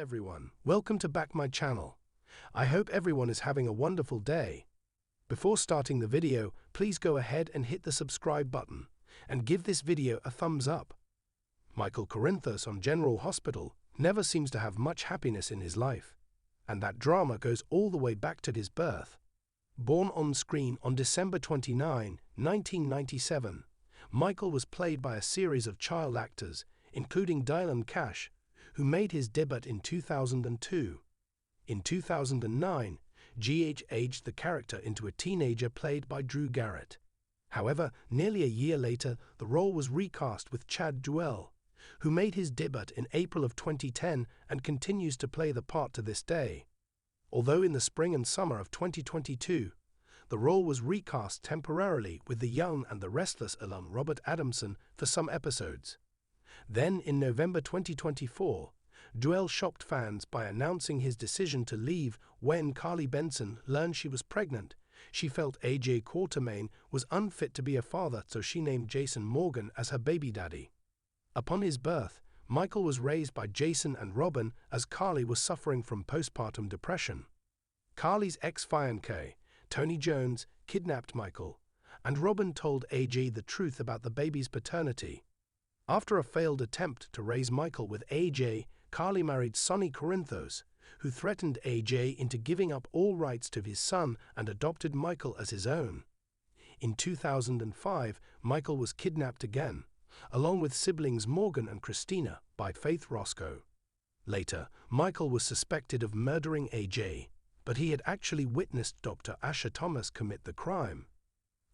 everyone, welcome to back my channel. I hope everyone is having a wonderful day. Before starting the video, please go ahead and hit the subscribe button and give this video a thumbs up. Michael Corinthos on General Hospital never seems to have much happiness in his life, and that drama goes all the way back to his birth. Born on screen on December 29, 1997, Michael was played by a series of child actors, including Dylan Cash, who made his debut in 2002. In 2009, GH aged the character into a teenager played by Drew Garrett. However, nearly a year later, the role was recast with Chad Duell, who made his debut in April of 2010 and continues to play the part to this day. Although in the spring and summer of 2022, the role was recast temporarily with the young and the restless alum Robert Adamson for some episodes. Then, in November 2024, Duell shocked fans by announcing his decision to leave when Carly Benson learned she was pregnant. She felt AJ Quatermain was unfit to be a father, so she named Jason Morgan as her baby daddy. Upon his birth, Michael was raised by Jason and Robin as Carly was suffering from postpartum depression. Carly's ex-fiancé, Tony Jones, kidnapped Michael, and Robin told AJ the truth about the baby's paternity. After a failed attempt to raise Michael with AJ, Carly married Sonny Corinthos, who threatened AJ into giving up all rights to his son and adopted Michael as his own. In 2005, Michael was kidnapped again, along with siblings Morgan and Christina, by Faith Roscoe. Later, Michael was suspected of murdering AJ, but he had actually witnessed Dr. Asher Thomas commit the crime.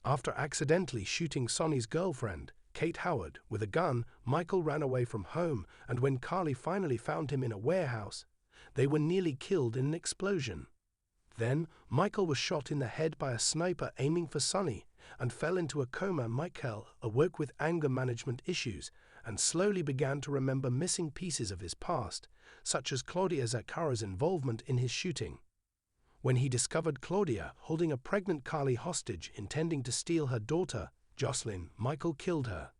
After accidentally shooting Sonny's girlfriend, Kate Howard, with a gun, Michael ran away from home, and when Carly finally found him in a warehouse, they were nearly killed in an explosion. Then, Michael was shot in the head by a sniper aiming for Sonny and fell into a coma. Michael awoke with anger management issues and slowly began to remember missing pieces of his past, such as Claudia Zacchara's involvement in his shooting. When he discovered Claudia holding a pregnant Carly hostage, intending to steal her daughter, Jocelyn, Michael killed her.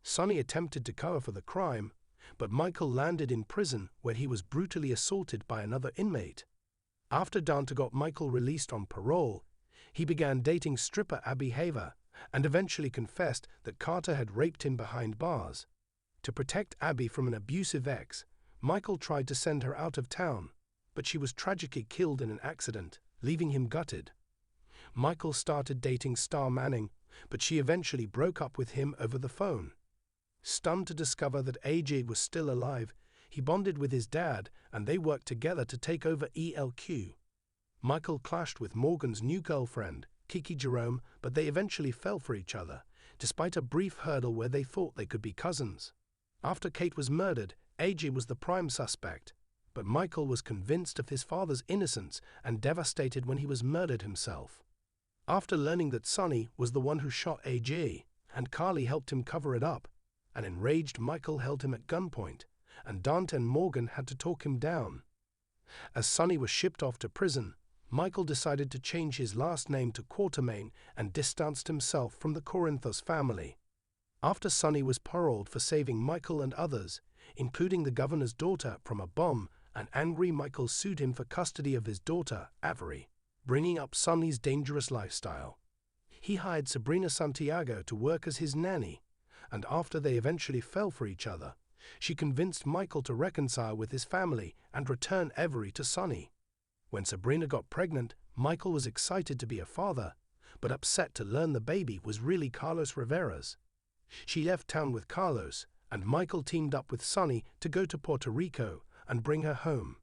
Sonny attempted to cover for the crime, but Michael landed in prison where he was brutally assaulted by another inmate. After Dante got Michael released on parole, he began dating stripper Abby Haver and eventually confessed that Carter had raped him behind bars. To protect Abby from an abusive ex, Michael tried to send her out of town, but she was tragically killed in an accident, leaving him gutted. Michael started dating Star Manning, but she eventually broke up with him over the phone. Stunned to discover that AJ was still alive, he bonded with his dad and they worked together to take over ELQ. Michael clashed with Morgan's new girlfriend, Kiki Jerome, but they eventually fell for each other, despite a brief hurdle where they thought they could be cousins. After Kate was murdered, AJ was the prime suspect, but Michael was convinced of his father's innocence and devastated when he was murdered himself. After learning that Sonny was the one who shot AJ, and Carly helped him cover it up, an enraged Michael held him at gunpoint, and Dante and Morgan had to talk him down. As Sonny was shipped off to prison, Michael decided to change his last name to Quatermain and distanced himself from the Corinthos family. After Sonny was paroled for saving Michael and others, including the governor's daughter, from a bomb, an angry Michael sued him for custody of his daughter, Avery, bringing up Sonny's dangerous lifestyle. He hired Sabrina Santiago to work as his nanny, and after they eventually fell for each other, she convinced Michael to reconcile with his family and return Avery to Sonny. When Sabrina got pregnant, Michael was excited to be a father, but upset to learn the baby was really Carlos Rivera's. She left town with Carlos, and Michael teamed up with Sonny to go to Puerto Rico and bring her home.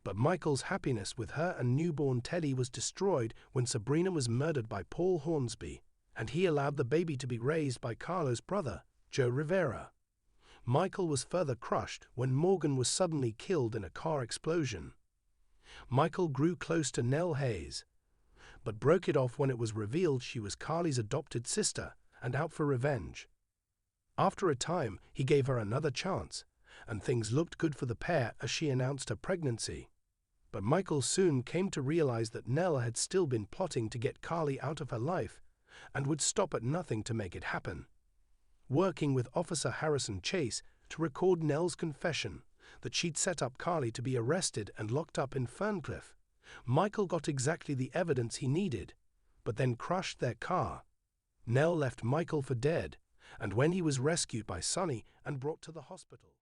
But Michael's happiness with her and newborn Teddy was destroyed when Sabrina was murdered by Paul Hornsby, and he allowed the baby to be raised by Carlos' brother, Joe Rivera. Michael was further crushed when Morgan was suddenly killed in a car explosion. Michael grew close to Nell Hayes, but broke it off when it was revealed she was Carly's adopted sister and out for revenge. After a time, he gave her another chance, and things looked good for the pair as she announced her pregnancy. But Michael soon came to realize that Nell had still been plotting to get Carly out of her life and would stop at nothing to make it happen. Working with Officer Harrison Chase to record Nell's confession, that she'd set up Carly to be arrested and locked up in Ferncliff. Michael got exactly the evidence he needed, but then crushed their car. Nell left Michael for dead, and when he was rescued by Sonny and brought to the hospital,